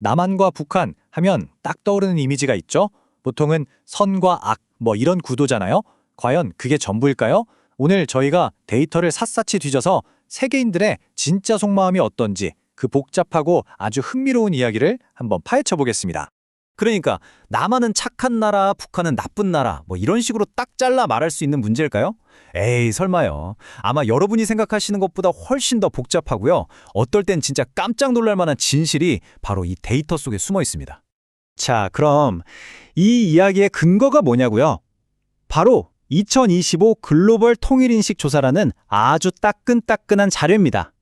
남한과 북한 하면 딱 떠오르는 이미지가 있죠? 보통은 선과 악, 뭐 이런 구도잖아요? 과연 그게 전부일까요? 오늘 저희가 데이터를 샅샅이 뒤져서 세계인들의 진짜 속마음이 어떤지 그 복잡하고 아주 흥미로운 이야기를 한번 파헤쳐 보겠습니다. 그러니까 남한은 착한 나라, 북한은 나쁜 나라 뭐 이런 식으로 딱 잘라 말할 수 있는 문제일까요? 에이, 설마요. 아마 여러분이 생각하시는 것보다 훨씬 더 복잡하고요. 어떨 땐 진짜 깜짝 놀랄 만한 진실이 바로 이 데이터 속에 숨어 있습니다. 자, 그럼 이 이야기의 근거가 뭐냐고요? 바로 2025 글로벌 통일인식 조사라는 아주 따끈따끈한 자료입니다.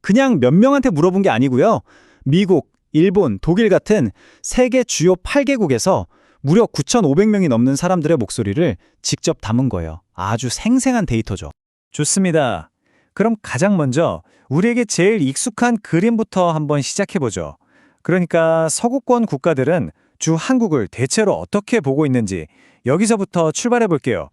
그냥 몇 명한테 물어본 게 아니고요. 미국, 일본, 독일 같은 세계 주요 8개국에서 무려 9,500명이 넘는 사람들의 목소리를 직접 담은 거예요. 아주 생생한 데이터죠. 좋습니다. 그럼 가장 먼저 우리에게 제일 익숙한 그림부터 한번 시작해보죠. 그러니까 서구권 국가들은 주 한국을 대체로 어떻게 보고 있는지 여기서부터 출발해볼게요.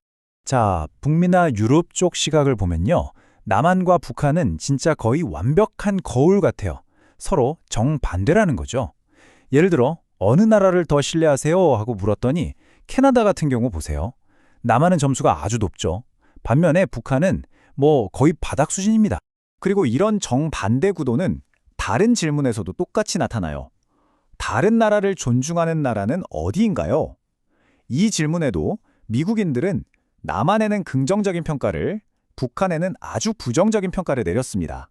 자, 북미나 유럽 쪽 시각을 보면요. 남한과 북한은 진짜 거의 완벽한 거울 같아요. 서로 정반대라는 거죠. 예를 들어 어느 나라를 더 신뢰하세요? 하고 물었더니 캐나다 같은 경우 보세요. 남한은 점수가 아주 높죠. 반면에 북한은 뭐 거의 바닥 수준입니다. 그리고 이런 정반대 구도는 다른 질문에서도 똑같이 나타나요. 다른 나라를 존중하는 나라는 어디인가요? 이 질문에도 미국인들은 남한에는 긍정적인 평가를, 북한에는 아주 부정적인 평가를 내렸습니다.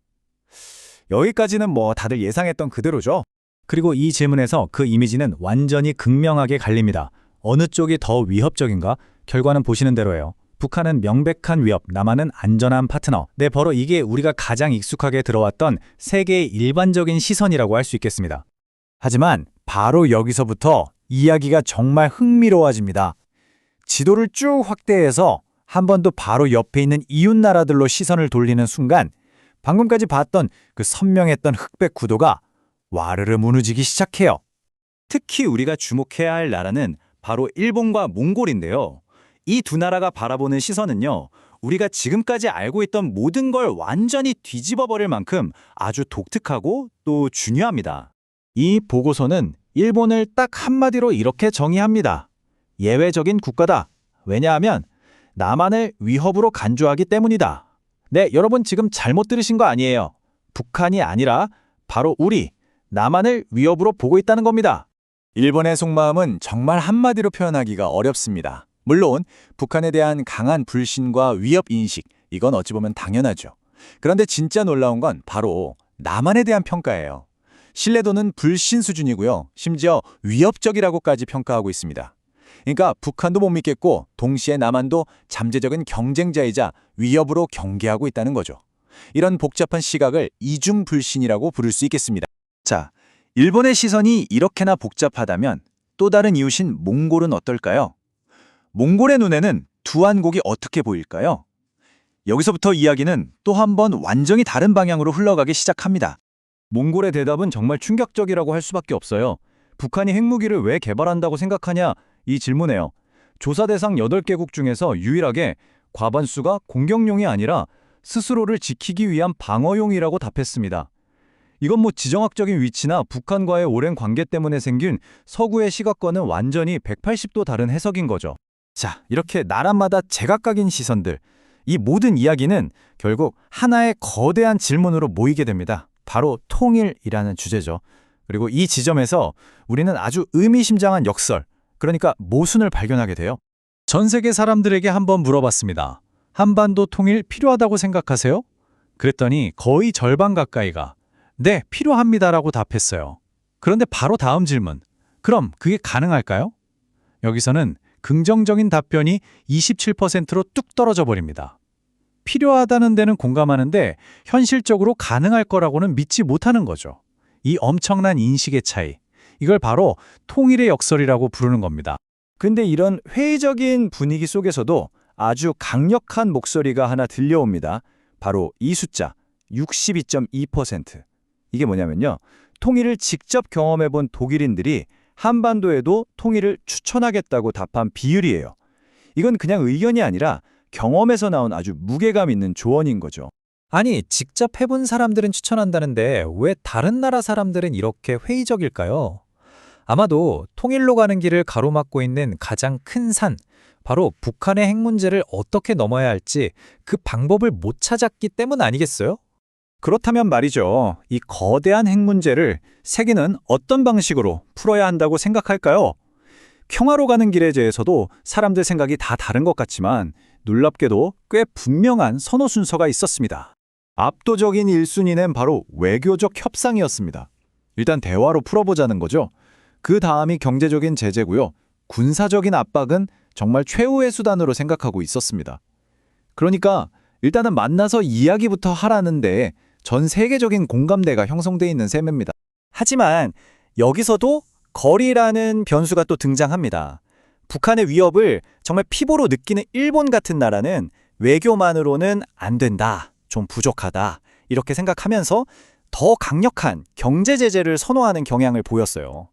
여기까지는 뭐 다들 예상했던 그대로죠? 그리고 이 질문에서 그 이미지는 완전히 극명하게 갈립니다. 어느 쪽이 더 위협적인가? 결과는 보시는 대로예요. 북한은 명백한 위협, 남한은 안전한 파트너. 네, 바로 이게 우리가 가장 익숙하게 들어왔던 세계의 일반적인 시선이라고 할 수 있겠습니다. 하지만 바로 여기서부터 이야기가 정말 흥미로워집니다. 지도를 쭉 확대해서 한 번 더 바로 옆에 있는 이웃 나라들로 시선을 돌리는 순간 방금까지 봤던 그 선명했던 흑백 구도가 와르르 무너지기 시작해요. 특히 우리가 주목해야 할 나라는 바로 일본과 몽골인데요. 이 두 나라가 바라보는 시선은요. 우리가 지금까지 알고 있던 모든 걸 완전히 뒤집어 버릴 만큼 아주 독특하고 또 중요합니다. 이 보고서는 일본을 딱 한마디로 이렇게 정의합니다. 예외적인 국가다. 왜냐하면 남한을 위협으로 간주하기 때문이다. 네, 여러분 지금 잘못 들으신 거 아니에요. 북한이 아니라 바로 우리, 남한을 위협으로 보고 있다는 겁니다. 일본의 속마음은 정말 한마디로 표현하기가 어렵습니다. 물론 북한에 대한 강한 불신과 위협 인식, 이건 어찌 보면 당연하죠. 그런데 진짜 놀라운 건 바로 남한에 대한 평가예요. 신뢰도는 불신 수준이고요. 심지어 위협적이라고까지 평가하고 있습니다. 그러니까 북한도 못 믿겠고 동시에 남한도 잠재적인 경쟁자이자 위협으로 경계하고 있다는 거죠. 이런 복잡한 시각을 이중불신이라고 부를 수 있겠습니다. 자, 일본의 시선이 이렇게나 복잡하다면 또 다른 이웃인 몽골은 어떨까요? 몽골의 눈에는 두한국이 어떻게 보일까요? 여기서부터 이야기는 또 한 번 완전히 다른 방향으로 흘러가기 시작합니다. 몽골의 대답은 정말 충격적이라고 할 수밖에 없어요. 북한이 핵무기를 왜 개발한다고 생각하냐? 이 질문에요. 조사 대상 8개국 중에서 유일하게 과반수가 공격용이 아니라 스스로를 지키기 위한 방어용이라고 답했습니다. 이건 뭐 지정학적인 위치나 북한과의 오랜 관계 때문에 생긴 서구의 시각과는 완전히 180도 다른 해석인 거죠. 자, 이렇게 나라마다 제각각인 시선들, 이 모든 이야기는 결국 하나의 거대한 질문으로 모이게 됩니다. 바로 통일이라는 주제죠. 그리고 이 지점에서 우리는 아주 의미심장한 역설, 그러니까 모순을 발견하게 돼요. 전 세계 사람들에게 한번 물어봤습니다. 한반도 통일 필요하다고 생각하세요? 그랬더니 거의 절반 가까이가 네, 필요합니다라고 답했어요. 그런데 바로 다음 질문. 그럼 그게 가능할까요? 여기서는 긍정적인 답변이 27%로 뚝 떨어져 버립니다. 필요하다는 데는 공감하는데 현실적으로 가능할 거라고는 믿지 못하는 거죠. 이 엄청난 인식의 차이. 이걸 바로 통일의 역설이라고 부르는 겁니다. 근데 이런 회의적인 분위기 속에서도 아주 강력한 목소리가 하나 들려옵니다. 바로 이 숫자, 62.2%. 이게 뭐냐면요. 통일을 직접 경험해본 독일인들이 한반도에도 통일을 추천하겠다고 답한 비율이에요. 이건 그냥 의견이 아니라 경험에서 나온 아주 무게감 있는 조언인 거죠. 아니, 직접 해본 사람들은 추천한다는데 왜 다른 나라 사람들은 이렇게 회의적일까요? 아마도 통일로 가는 길을 가로막고 있는 가장 큰 산, 바로 북한의 핵 문제를 어떻게 넘어야 할지 그 방법을 못 찾았기 때문 아니겠어요? 그렇다면 말이죠. 이 거대한 핵 문제를 세계는 어떤 방식으로 풀어야 한다고 생각할까요? 평화로 가는 길에 대해서도 사람들 생각이 다 다른 것 같지만 놀랍게도 꽤 분명한 선호 순서가 있었습니다. 압도적인 1순위는 바로 외교적 협상이었습니다. 일단 대화로 풀어보자는 거죠. 그 다음이 경제적인 제재고요. 군사적인 압박은 정말 최후의 수단으로 생각하고 있었습니다. 그러니까 일단은 만나서 이야기부터 하라는데 전 세계적인 공감대가 형성돼 있는 셈입니다. 하지만 여기서도 거리라는 변수가 또 등장합니다. 북한의 위협을 정말 피부로 느끼는 일본 같은 나라는 외교만으로는 안 된다, 좀 부족하다 이렇게 생각하면서 더 강력한 경제 제재를 선호하는 경향을 보였어요.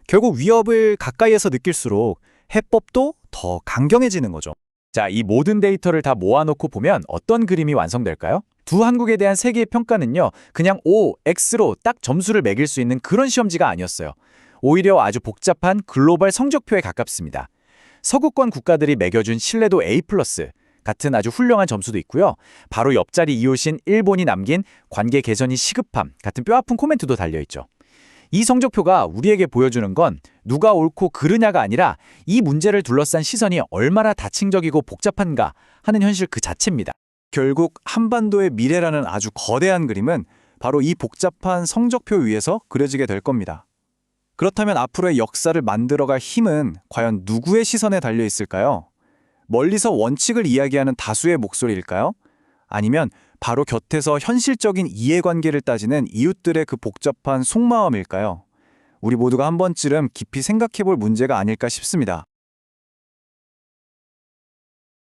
결국 위협을 가까이에서 느낄수록 해법도 더 강경해지는 거죠. 자, 이 모든 데이터를 다 모아놓고 보면 어떤 그림이 완성될까요? 두 한국에 대한 세계의 평가는요, 그냥 O, X로 딱 점수를 매길 수 있는 그런 시험지가 아니었어요. 오히려 아주 복잡한 글로벌 성적표에 가깝습니다. 서구권 국가들이 매겨준 신뢰도 A+ 같은 아주 훌륭한 점수도 있고요. 바로 옆자리 이웃인 일본이 남긴 관계 개선이 시급함 같은 뼈아픈 코멘트도 달려있죠. 이 성적표가 우리에게 보여주는 건 누가 옳고 그르냐가 아니라 이 문제를 둘러싼 시선이 얼마나 다층적이고 복잡한가 하는 현실 그 자체입니다. 결국 한반도의 미래라는 아주 거대한 그림은 바로 이 복잡한 성적표 위에서 그려지게 될 겁니다. 그렇다면 앞으로의 역사를 만들어갈 힘은 과연 누구의 시선에 달려 있을까요? 멀리서 원칙을 이야기하는 다수의 목소리일까요? 아니면 바로 곁에서 현실적인 이해관계를 따지는 이웃들의 그 복잡한 속마음일까요? 우리 모두가 한 번쯤 깊이 생각해 볼 문제가 아닐까 싶습니다.